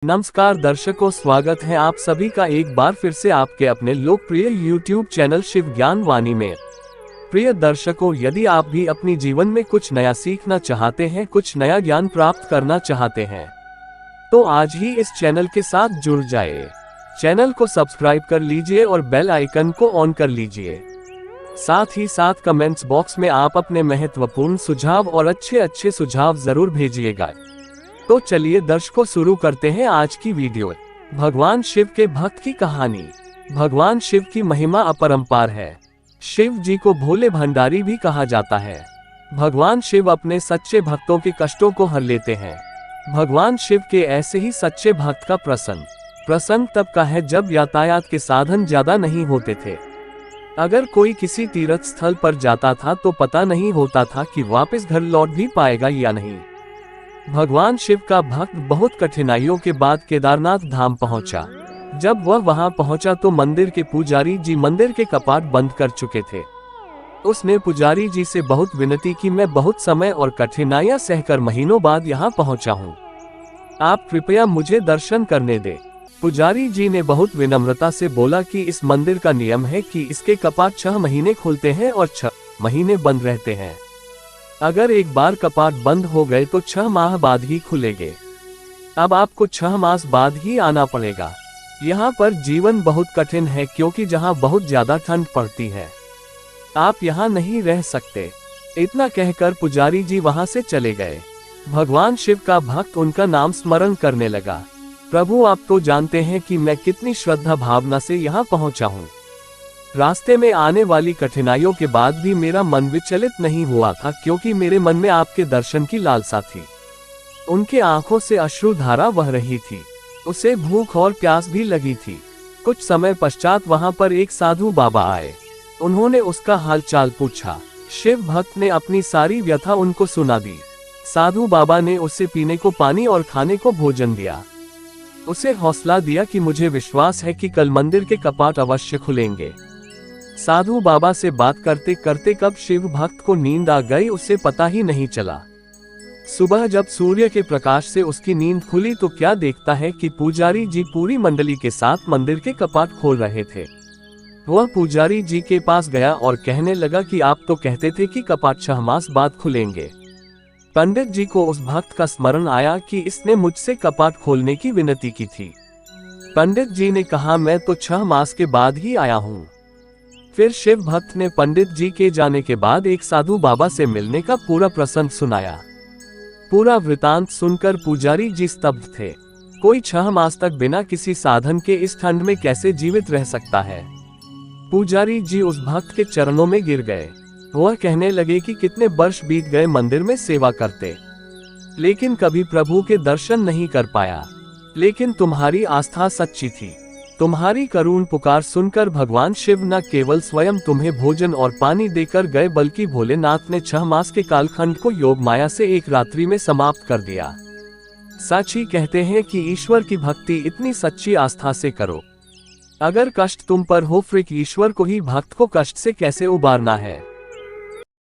नमस्कार दर्शकों, स्वागत है आप सभी का एक बार फिर से आपके अपने लोकप्रिय YouTube चैनल शिव ज्ञान वाणी में। प्रिय दर्शकों, यदि आप भी अपनी जीवन में कुछ नया सीखना चाहते हैं, कुछ नया ज्ञान प्राप्त करना चाहते हैं, तो आज ही इस चैनल के साथ जुड़ जाए। चैनल को सब्सक्राइब कर लीजिए और बेल आइकन को ऑन कर लीजिए। साथ ही साथ कमेंट्स बॉक्स में आप अपने महत्वपूर्ण सुझाव और अच्छे सुझाव जरूर भेजिएगा। तो चलिए दर्शकों, शुरू करते हैं आज की वीडियो। भगवान शिव के भक्त की कहानी। भगवान शिव की महिमा अपरंपार है। शिव जी को भोले भंडारी भी कहा जाता है। भगवान शिव अपने सच्चे भक्तों के कष्टों को हर लेते हैं। भगवान शिव के ऐसे ही सच्चे भक्त का प्रसंग तब का है जब यातायात के साधन ज्यादा नहीं होते थे। अगर कोई किसी तीर्थ स्थल पर जाता था तो पता नहीं होता था कि वापस घर लौट भी पाएगा या नहीं। भगवान शिव का भक्त बहुत कठिनाइयों के बाद केदारनाथ धाम पहुंचा। जब वह वहां पहुंचा तो मंदिर के पुजारी जी मंदिर के कपाट बंद कर चुके थे। उसने पुजारी जी से बहुत विनती की, मैं बहुत समय और कठिनाइयां सहकर महीनों बाद यहां पहुंचा हूं, आप कृपया मुझे दर्शन करने दे। पुजारी जी ने बहुत विनम्रता से बोला कि इस मंदिर का नियम है कि इसके कपाट 6 महीने खुलते हैं और 6 महीने बंद रहते हैं। अगर एक बार कपाट बंद हो गए तो 6 माह बाद ही खुलेंगे। अब आपको 6 मास बाद ही आना पड़ेगा। यहाँ पर जीवन बहुत कठिन है क्योंकि जहाँ बहुत ज्यादा ठंड पड़ती है, आप यहाँ नहीं रह सकते। इतना कहकर पुजारी जी वहाँ से चले गए। भगवान शिव का भक्त उनका नाम स्मरण करने लगा। प्रभु, आप तो जानते हैं कि मैं कितनी श्रद्धा भावना से यहाँ पहुँचा हूँ। रास्ते में आने वाली कठिनाइयों के बाद भी मेरा मन विचलित नहीं हुआ था, क्योंकि मेरे मन में आपके दर्शन की लालसा थी। उनके आंखों से अश्रुधारा बह रही थी। उसे भूख और प्यास भी लगी थी। कुछ समय पश्चात वहां पर एक साधु बाबा आए। उन्होंने उसका हालचाल पूछा। शिव भक्त ने अपनी सारी व्यथा उनको सुना दी। साधु बाबा ने उसे पीने को पानी और खाने को भोजन दिया। उसे हौसला दिया कि मुझे विश्वास है कि कल मंदिर के कपाट अवश्य खुलेंगे। साधु बाबा से बात करते करते कब शिव भक्त को नींद आ गई उसे पता ही नहीं चला। सुबह जब सूर्य के प्रकाश से उसकी नींद खुली तो क्या देखता है कि पुजारी जी पूरी मंडली के साथ मंदिर के कपाट खोल रहे थे। वह पुजारी जी के पास गया और कहने लगा कि आप तो कहते थे कि कपाट 6 मास बाद खुलेंगे। पंडित जी को उस भक्त का स्मरण आया कि इसने मुझसे कपाट खोलने की विनती की थी। पंडित जी ने कहा, मैं तो 6 मास के बाद ही आया हूँ। फिर शिव भक्त ने पंडित जी के जाने के बाद एक साधु बाबा से मिलने का पूरा प्रसंग सुनाया। पूरा वृतांत सुनकर पुजारी जी स्तब्ध थे। कोई 6 मास तक बिना किसी साधन के इस ठंड में कैसे जीवित रह सकता है। पुजारी जी उस भक्त के चरणों में गिर गए। वह कहने लगे कि कितने वर्ष बीत गए मंदिर में सेवा करते, लेकिन कभी प्रभु के दर्शन नहीं कर पाया। लेकिन तुम्हारी आस्था सच्ची थी। तुम्हारी करुण पुकार सुनकर भगवान शिव न केवल स्वयं तुम्हें भोजन और पानी देकर गए, बल्कि भोलेनाथ ने 6 मास के कालखंड को योग माया से एक रात्रि में समाप्त कर दिया। सच ही कहते हैं कि ईश्वर की भक्ति इतनी सच्ची आस्था से करो। अगर कष्ट तुम पर हो, फिर ईश्वर को ही भक्त को कष्ट से कैसे उबारना है।